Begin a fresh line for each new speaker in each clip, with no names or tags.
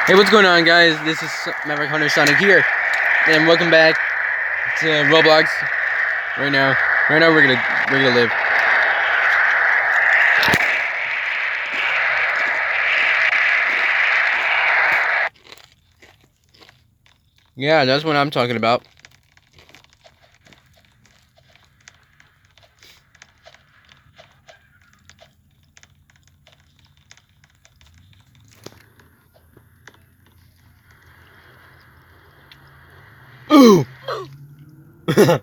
Hey, what's going on, guys? This is Maverick Hunter Sonic here, and welcome back to Roblox. Right now, we're gonna live. Yeah, that's what I'm talking about. Ooh! It's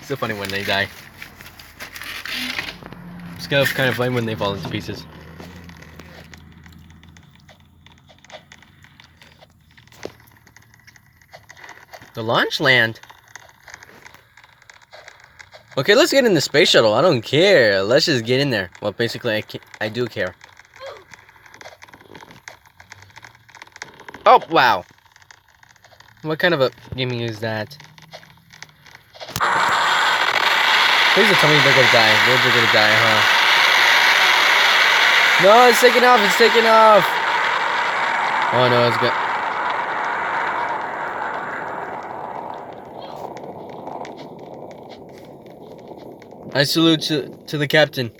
so funny when they die. It's kind of funny when they fall into pieces. The launch land. Okay, let's get in the space shuttle. I don't care. Let's just get in there. Well, basically, I do care. Oh, wow. What kind of a gaming is that? Please don't tell me they're gonna die. They're gonna die, huh? No, it's taking off. It's taking off. Oh no, it's good. I salute to the captain.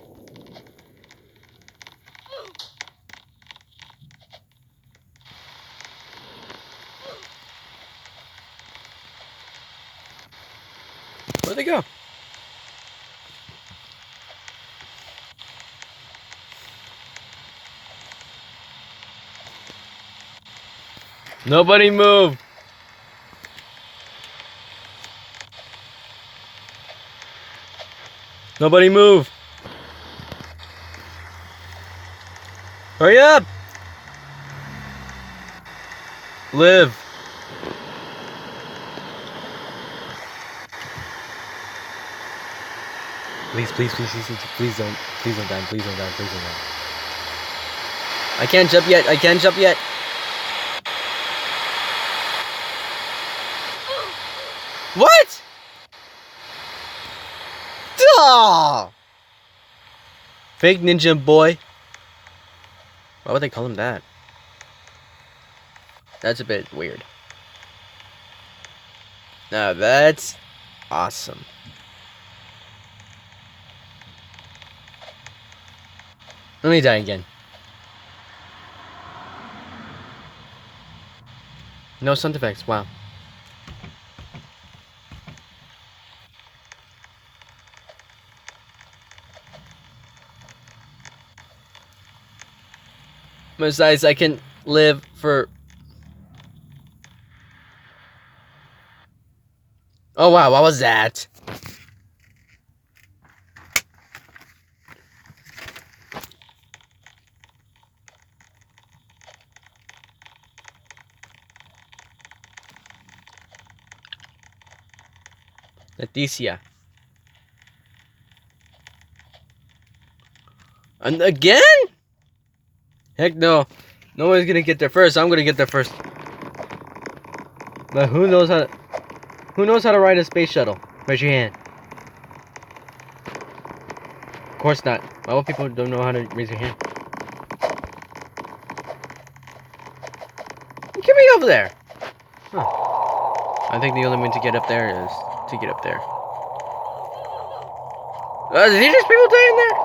Where'd they go? Nobody move. Nobody move. Hurry up. Live. Please don't die. Please don't die. Please don't die. Please don't die. I can't jump yet. I can't jump yet. What? Duh! Fake ninja boy. Why would they call him that? That's a bit weird. Now that's awesome. Let me die again. No sound effects. Wow. Besides, I can live for... Oh wow, what was that? Leticia. And again? Heck no. No one's gonna get there first. I'm gonna get there first. But who knows how to ride a space shuttle? Raise your hand. Of course not. Why would people don't know how to raise your hand? Get me over there. Huh. I think the only way to get up there is to get up there. Did just people die in there?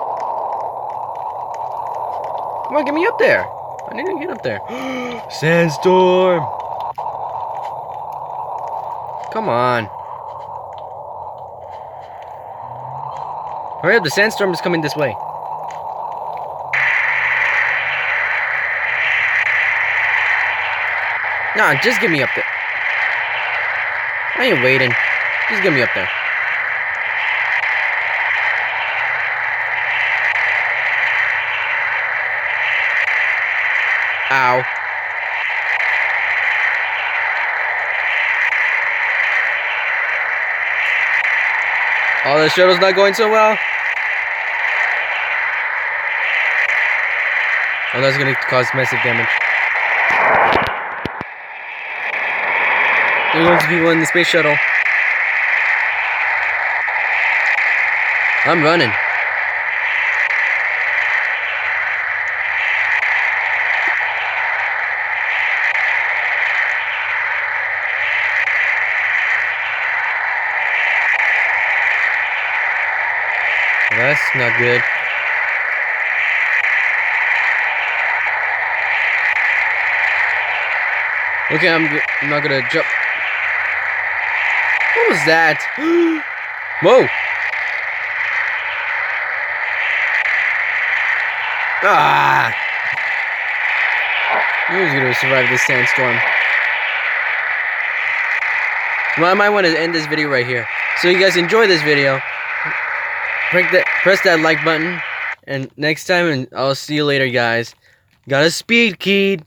Come on, get me up there. I need to get up there. Sandstorm. Come on. Hurry up, the sandstorm is coming this way. Nah, just get me up there. I ain't waiting. Just get me up there. Ow. Oh, the shuttle's not going so well. Oh, that's gonna cause massive damage. There goes the people in the space shuttle. I'm running. that's not good. Okay, I'm not gonna jump. What was that? Whoa! Ah! Who's gonna survive this sandstorm? Well, I might want to end this video right here. So you guys enjoy this video. Press that like button. And next time, and I'll see you later, guys. Got a speed key.